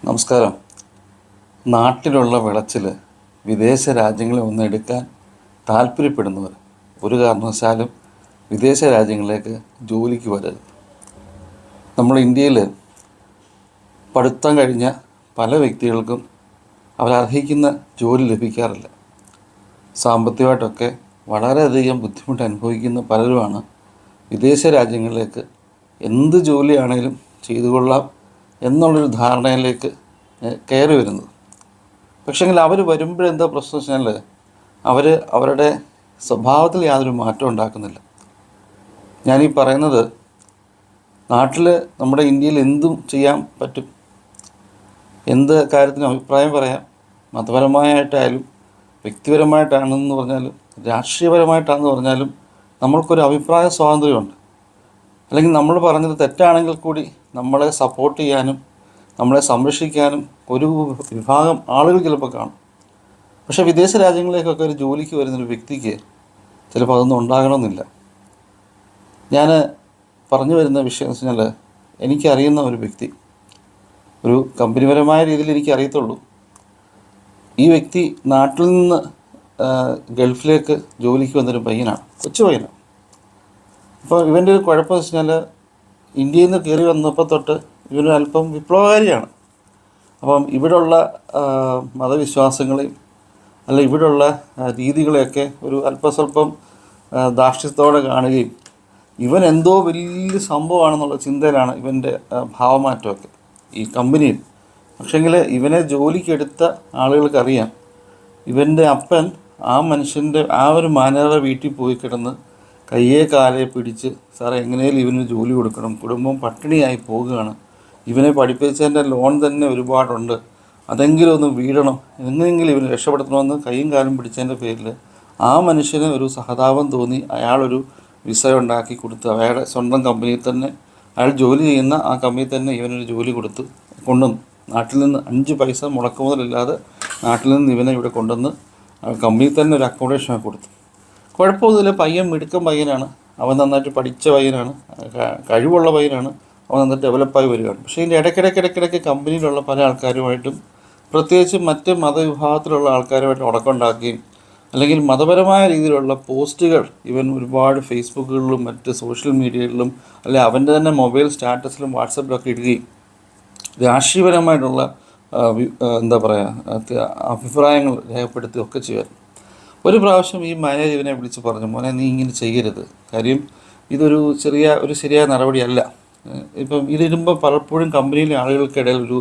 നമസ്കാരം. നാട്ടിലുള്ള വിളച്ചിൽ വിദേശ രാജ്യങ്ങളിൽ ഒന്നെടുക്കാൻ താല്പര്യപ്പെടുന്നവർ ഒരു കാരണവശാലും വിദേശ രാജ്യങ്ങളിലേക്ക് ജോലിക്ക് വരരുത്. നമ്മൾ ഇന്ത്യയിൽ പഠിത്തം കഴിഞ്ഞ പല വ്യക്തികൾക്കും അവരർഹിക്കുന്ന ജോലി ലഭിക്കാറില്ല. സാമ്പത്തികമായിട്ടൊക്കെ വളരെയധികം ബുദ്ധിമുട്ട് അനുഭവിക്കുന്ന പലരുമാണ് വിദേശ രാജ്യങ്ങളിലേക്ക് എന്ത് ജോലിയാണേലും ചെയ്തു കൊള്ളാം എന്നുള്ളൊരു ധാരണയിലേക്ക് കയറി വരുന്നത്. പക്ഷേങ്കിൽ അവർ വരുമ്പോഴെന്താ പ്രശ്നം വെച്ചാൽ അവരുടെ സ്വഭാവത്തിൽ യാതൊരു മാറ്റം ഉണ്ടാക്കുന്നില്ല. ഞാനീ പറയുന്നത് നാട്ടിൽ നമ്മുടെ ഇന്ത്യയിൽ എന്തും ചെയ്യാൻ പറ്റും, എന്ത് കാര്യത്തിനും അഭിപ്രായം പറയാം. മതപരമായിട്ടായാലും വ്യക്തിപരമായിട്ടാണെന്ന് പറഞ്ഞാലും രാഷ്ട്രീയപരമായിട്ടാണെന്ന് പറഞ്ഞാലും നമ്മൾക്കൊരു അഭിപ്രായ സ്വാതന്ത്ര്യമുണ്ട്. അല്ലെങ്കിൽ നമ്മൾ പറഞ്ഞത് തെറ്റാണെങ്കിൽ കൂടി നമ്മളെ സപ്പോർട്ട് ചെയ്യാനും നമ്മളെ സംരക്ഷിക്കാനും ഒരു വിഭാഗം ആളുകൾ ചിലപ്പോൾ കാണും. പക്ഷേ വിദേശ രാജ്യങ്ങളിലേക്കൊക്കെ ഒരു ജോലിക്ക് വരുന്നൊരു വ്യക്തിക്ക് ചിലപ്പോൾ അതൊന്നും ഉണ്ടാകണമെന്നില്ല. ഞാൻ പറഞ്ഞു വരുന്ന വിഷയം എന്ന് വെച്ച് കഴിഞ്ഞാൽ, എനിക്കറിയുന്ന ഒരു വ്യക്തി, ഒരു കമ്പനിപരമായ രീതിയിൽ എനിക്കറിയത്തുള്ളൂ. ഈ വ്യക്തി നാട്ടിൽ നിന്ന് ഗൾഫിലേക്ക് ജോലിക്ക് വന്നൊരു പയ്യനാണ്, കൊച്ചു പയ്യനാണ്. അപ്പോൾ ഇവൻ്റെ ഒരു കുഴപ്പമെന്ന് വെച്ച് കഴിഞ്ഞാൽ, ഇന്ത്യയിൽ നിന്ന് കയറി വന്നപ്പോൾ തൊട്ട് ഇവന് അല്പം വിപ്ലവകാരിയാണ്. അപ്പം ഇവിടെയുള്ള മതവിശ്വാസങ്ങളെയും അല്ല ഇവിടെയുള്ള രീതികളെയൊക്കെ ഒരു അല്പസ്വല്പം ധാർഷ്ട്യത്തോടെ കാണുകയും ഇവൻ എന്തോ വലിയ സംഭവമാണെന്നുള്ള ചിന്തയിലാണ് ഇവൻ്റെ ഭാവമാറ്റമൊക്കെ ഈ കമ്പനിയിൽ. പക്ഷേങ്കിൽ ഇവനെ ജോലിക്കെടുത്ത ആളുകൾക്കറിയാം ഇവൻ്റെ അപ്പൻ ആ മനുഷ്യൻ്റെ ആ ഒരു മാനേജറുടെ വീട്ടിൽ പോയി കിടന്ന് കയ്യെ കാലെ പിടിച്ച്, സാറേ എങ്ങനെയും ഇവന് ജോലി കൊടുക്കണം, കുടുംബം പട്ടിണിയായി പോവുകയാണ്, ഇവനെ പഠിപ്പിച്ചതിൻ്റെ ലോൺ തന്നെ ഒരുപാടുണ്ട്, അതെങ്കിലും ഒന്ന് വീഴണം, എങ്ങനെയെങ്കിലും ഇവന് രക്ഷപ്പെടുത്തണമെന്ന് കൈയും കാലും പിടിച്ചതിൻ്റെ പേരിൽ ആ മനുഷ്യന് ഒരു സഹതാപം തോന്നി അയാളൊരു വിസ ഉണ്ടാക്കി കൊടുത്ത് അയാളുടെ സ്വന്തം കമ്പനിയിൽ തന്നെ, അയാൾ ജോലി ചെയ്യുന്ന ആ കമ്പനിയിൽ തന്നെ ഇവനൊരു ജോലി കൊടുത്ത് കൊണ്ടുവന്നു. നാട്ടിൽ നിന്ന് 5 പൈസ മുടക്കുമുതലില്ലാതെ നാട്ടിൽ നിന്ന് ഇവനെ ഇവിടെ കൊണ്ടുവന്ന് കമ്പനിയിൽ തന്നെ ഒരു അക്കോമഡേഷൻ കൊടുത്തു. കുഴപ്പമൊന്നുമില്ല, പയ്യൻ മിടുക്കൻ പയ്യനാണ്, അവൻ നന്നായിട്ട് പഠിച്ച പയ്യനാണ്, കഴിവുള്ള പയ്യനാണ്, അവൻ നന്നായിട്ട് ഡെവലപ്പായി വരികയാണ്. പക്ഷേ ഇതിൻ്റെ ഇടയ്ക്കിടയ്ക്ക് കമ്പനിയിലുള്ള പല ആൾക്കാരുമായിട്ടും, പ്രത്യേകിച്ച് മറ്റ് മതവിഭാഗത്തിലുള്ള ആൾക്കാരുമായിട്ട് ഉടക്കമുണ്ടാക്കുകയും അല്ലെങ്കിൽ മതപരമായ രീതിയിലുള്ള പോസ്റ്റുകൾ ഇവൻ ഒരുപാട് ഫേസ്ബുക്കുകളിലും മറ്റ് സോഷ്യൽ മീഡിയകളിലും അല്ലെ അവൻ്റെ തന്നെ മൊബൈൽ സ്റ്റാറ്റസിലും വാട്സപ്പിലൊക്കെ ഇടുകയും രാഷ്ട്രീയപരമായിട്ടുള്ള എന്താ പറയുക അഭിപ്രായങ്ങൾ രേഖപ്പെടുത്തുകയൊക്കെ ചെയ്യുക. ഒരു പ്രാവശ്യം ഈ മാനേജർ ഇവനെ വിളിച്ച് പറഞ്ഞു, മോനെ നീ ഇങ്ങനെ ചെയ്യരുത്, കാര്യം ഇതൊരു ശരിയായ നടപടിയല്ല. ഇപ്പം ഇതിടുമ്പോൾ പലപ്പോഴും കമ്പനിയിലെ ആളുകൾക്കിടയിൽ ഒരു